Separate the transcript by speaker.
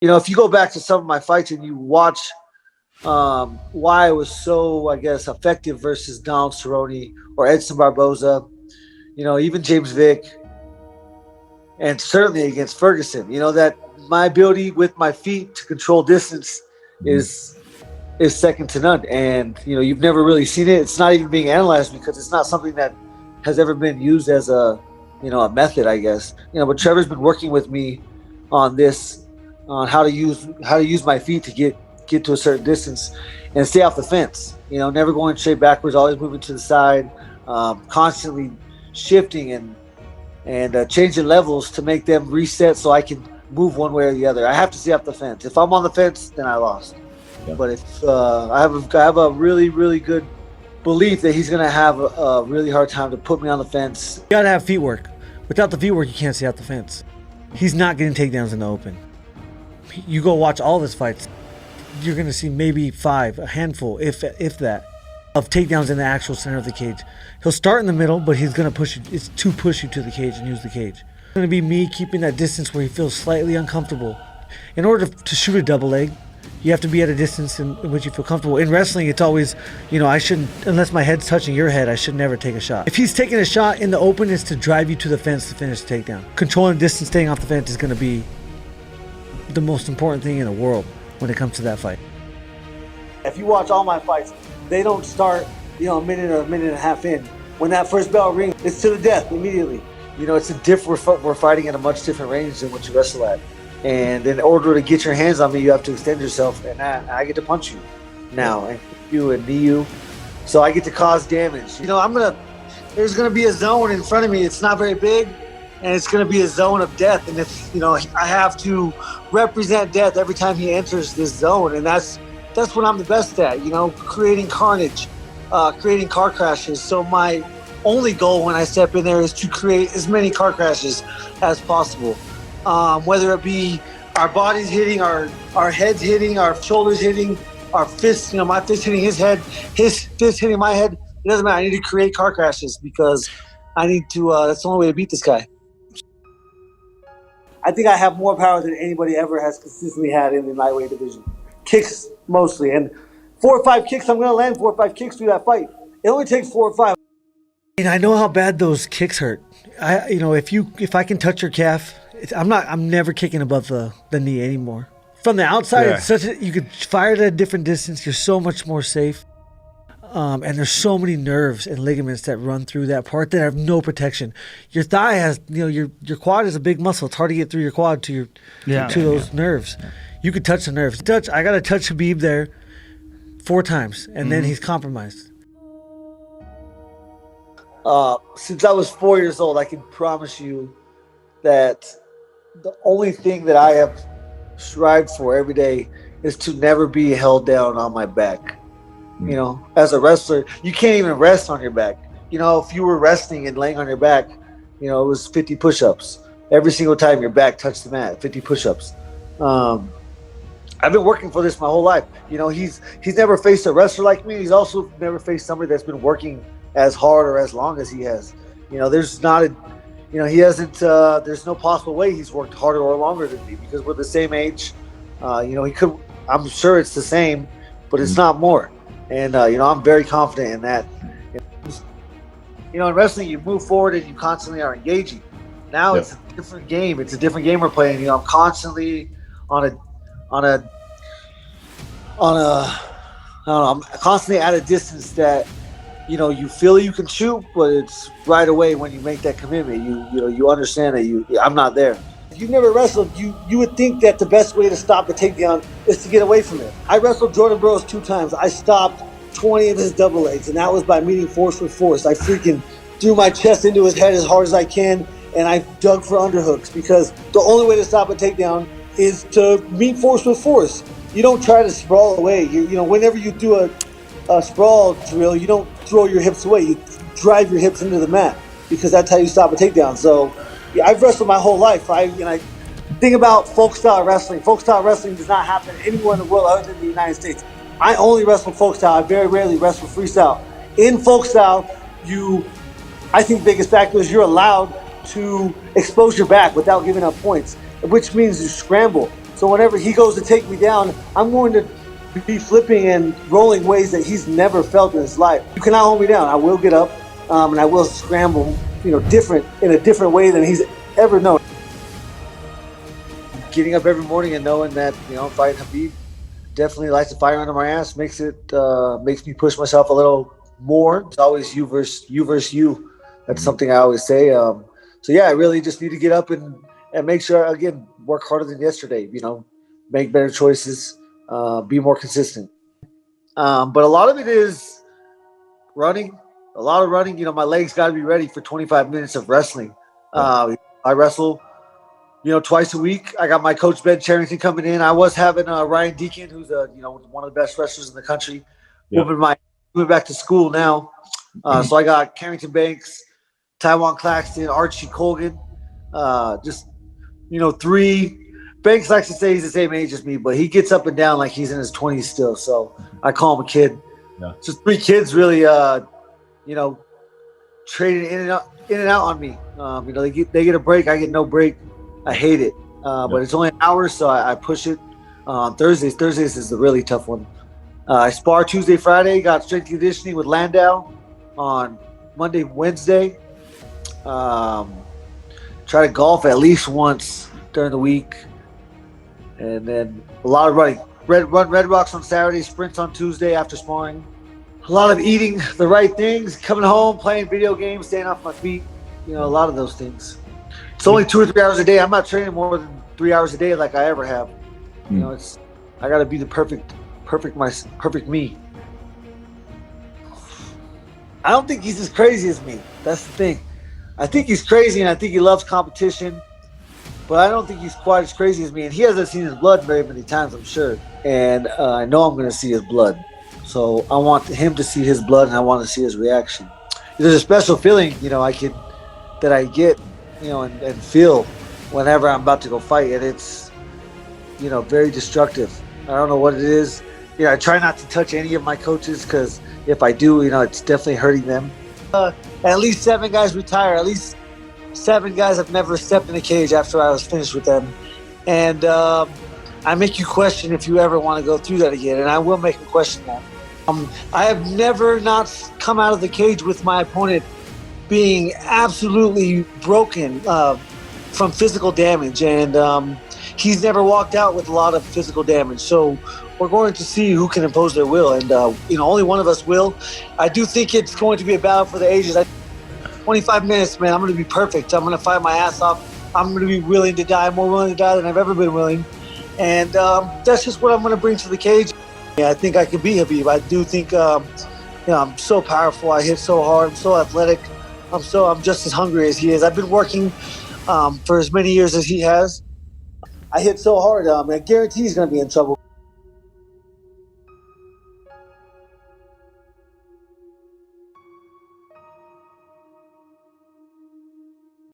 Speaker 1: If you go back to some of my fights and you watch why I was so, I guess, effective versus Donald Cerrone or Edson Barboza, even James Vick, and certainly against Ferguson, that my ability with my feet to control distance is second to none. And you've never really seen it. It's not even being analyzed because it's not something that has ever been used as a method, I guess. But Trevor's been working with me on this, on how to use my feet to get to a certain distance and stay off the fence. Never going straight backwards, always moving to the side, constantly shifting and changing levels to make them reset so I can move one way or the other. I have to stay off the fence. If I'm on the fence, then I lost. Yeah. But if I have a really, really good belief that he's going to have a really hard time to put me on the fence.
Speaker 2: You got to have feet work. Without the feet work, you can't stay off the fence. He's not getting takedowns in the open. You go watch all of his fights, you're going to see maybe 5, a handful, if that, of takedowns in the actual center of the cage. He'll start in the middle, but he's going to push you. It's to push you to the cage and use the cage. It's going to be me keeping that distance where he feels slightly uncomfortable. In order to shoot a double leg, you have to be at a distance in which you feel comfortable. In wrestling, it's always, I shouldn't, unless my head's touching your head, I should never take a shot. If he's taking a shot in the open, it's to drive you to the fence to finish the takedown. Controlling distance, staying off the fence is going to be the most important thing in the world when it comes to that fight.
Speaker 1: If you watch all my fights, they don't start, a minute or a minute and a half in. When that first bell rings, it's to the death immediately. It's we're fighting at a much different range than what you wrestle at. And in order to get your hands on me, you have to extend yourself, and I get to punch you now, and kick you and knee you. So I get to cause damage. There's gonna be a zone in front of me. It's not very big, and it's gonna be a zone of death. And if I have to represent death every time he enters this zone, and that's what I'm the best at. Creating carnage, creating car crashes. So my only goal when I step in there is to create as many car crashes as possible. Whether it be our bodies hitting, our heads hitting, our shoulders hitting, our fists, my fist hitting his head, his fist hitting my head. It doesn't matter. I need to create car crashes because I need to, that's the only way to beat this guy. I think I have more power than anybody ever has consistently had in the lightweight division. Kicks mostly. And 4 or 5 kicks, I'm going to land 4 or 5 kicks through that fight. It only takes 4 or 5.
Speaker 2: And I know how bad those kicks hurt. If I can touch your calf, I'm never kicking above the knee anymore. From the outside, yeah. You could fire it at a different distance. You're so much more safe. And there's so many nerves and ligaments that run through that part that have no protection. Your thigh has, your quad is a big muscle. It's hard to get through your quad to those nerves. Yeah. You could touch the nerves. I got to touch Khabib there 4 times, and then he's compromised.
Speaker 1: Since I was 4 years old, I can promise you that the only thing that I have strived for every day is to never be held down on my back. As a wrestler, you can't even rest on your back. If you were resting and laying on your back, it was 50 push-ups. Every single time your back touched the mat, 50 push-ups. I've been working for this my whole life. He's never faced a wrestler like me. He's also never faced somebody that's been working as hard or as long as he has. There's not a he hasn't. There's no possible way he's worked harder or longer than me because we're the same age. He could. I'm sure it's the same, but it's not more. And I'm very confident in that. In wrestling, you move forward and you constantly are engaging. Now it's a different game. It's a different game we're playing. I'm constantly I'm constantly at a distance that. You feel you can shoot, but it's right away when you make that commitment. You understand that I'm not there. If you've never wrestled, you would think that the best way to stop a takedown is to get away from it. I wrestled Jordan Burroughs 2 times. I stopped 20 of his double legs, and that was by meeting force with force. I freaking threw my chest into his head as hard as I can, and I dug for underhooks because the only way to stop a takedown is to meet force with force. You don't try to sprawl away. Whenever you do a sprawl drill, you don't throw your hips away. You drive your hips into the mat because that's how you stop a takedown. So, I've wrestled my whole life. I think about folk style wrestling. Folk style wrestling does not happen anywhere in the world other than the United States. I only wrestle folk style. I very rarely wrestle freestyle. In folk style, I think the biggest factor is you're allowed to expose your back without giving up points, which means you scramble. So whenever he goes to take me down, I'm going to be flipping and rolling ways that he's never felt in his life. You cannot hold me down. I will get up, and I will scramble, in a different way than he's ever known. Getting up every morning and knowing that fighting Khabib definitely lights a fire under my ass. Makes me push myself a little more. It's always you versus you. That's something I always say. So yeah, I really just need to get up and make sure, again, work harder than yesterday. Make better choices, be more consistent. But a lot of it is running. A lot of running. My legs got to be ready for 25 minutes of wrestling. I wrestle, twice a week. I got my coach Ben Charrington coming in. I was having Ryan Deacon, who's one of the best wrestlers in the country, moving back to school now. So I got Carrington Banks, Taiwan Claxton, Archie Colgan, three. Banks likes to say he's the same age as me, but he gets up and down like he's in his 20s still. So I call him a kid. Yeah. Just three kids really, trading in and out on me. They get a break. I get no break. I hate it. But it's only an hour, so I push it. Thursdays is the really tough one. I spar Tuesday, Friday. Got strength conditioning with Landau on Monday, Wednesday. Try to golf at least once during the week. And then a lot of running. Red Rocks on Saturday, sprints on Tuesday after sparring. A lot of eating the right things, coming home, playing video games, staying off my feet. A lot of those things. It's only 2 or 3 hours a day. I'm not training more than 3 hours a day like I ever have. I got to be the perfect me. I don't think he's as crazy as me. That's the thing. I think he's crazy, and I think he loves competition. But I don't think he's quite as crazy as me. And he hasn't seen his blood very many times, I'm sure. And I know I'm going to see his blood. So I want him to see his blood, and I want to see his reaction. There's a special feeling, that I get, and feel whenever I'm about to go fight. And it's, very destructive. I don't know what it is. I try not to touch any of my coaches because if I do, it's definitely hurting them. At least 7 guys retire. At least 7 guys have never stepped in a cage after I was finished with them. And I make you question if you ever want to go through that again. And I will make you question that. I have never not come out of the cage with my opponent being absolutely broken from physical damage. And he's never walked out with a lot of physical damage. So we're going to see who can impose their will. And, only one of us will. I do think it's going to be a battle for the ages. 25 minutes, man, I'm going to be perfect. I'm going to fight my ass off. I'm going to be willing to die, more willing to die than I've ever been willing. And that's just what I'm going to bring to the cage. Yeah, I think I can be Khabib. I do think, I'm so powerful. I hit so hard. I'm so athletic. I'm just as hungry as he is. I've been working for as many years as he has. I hit so hard. I guarantee he's going to be in trouble.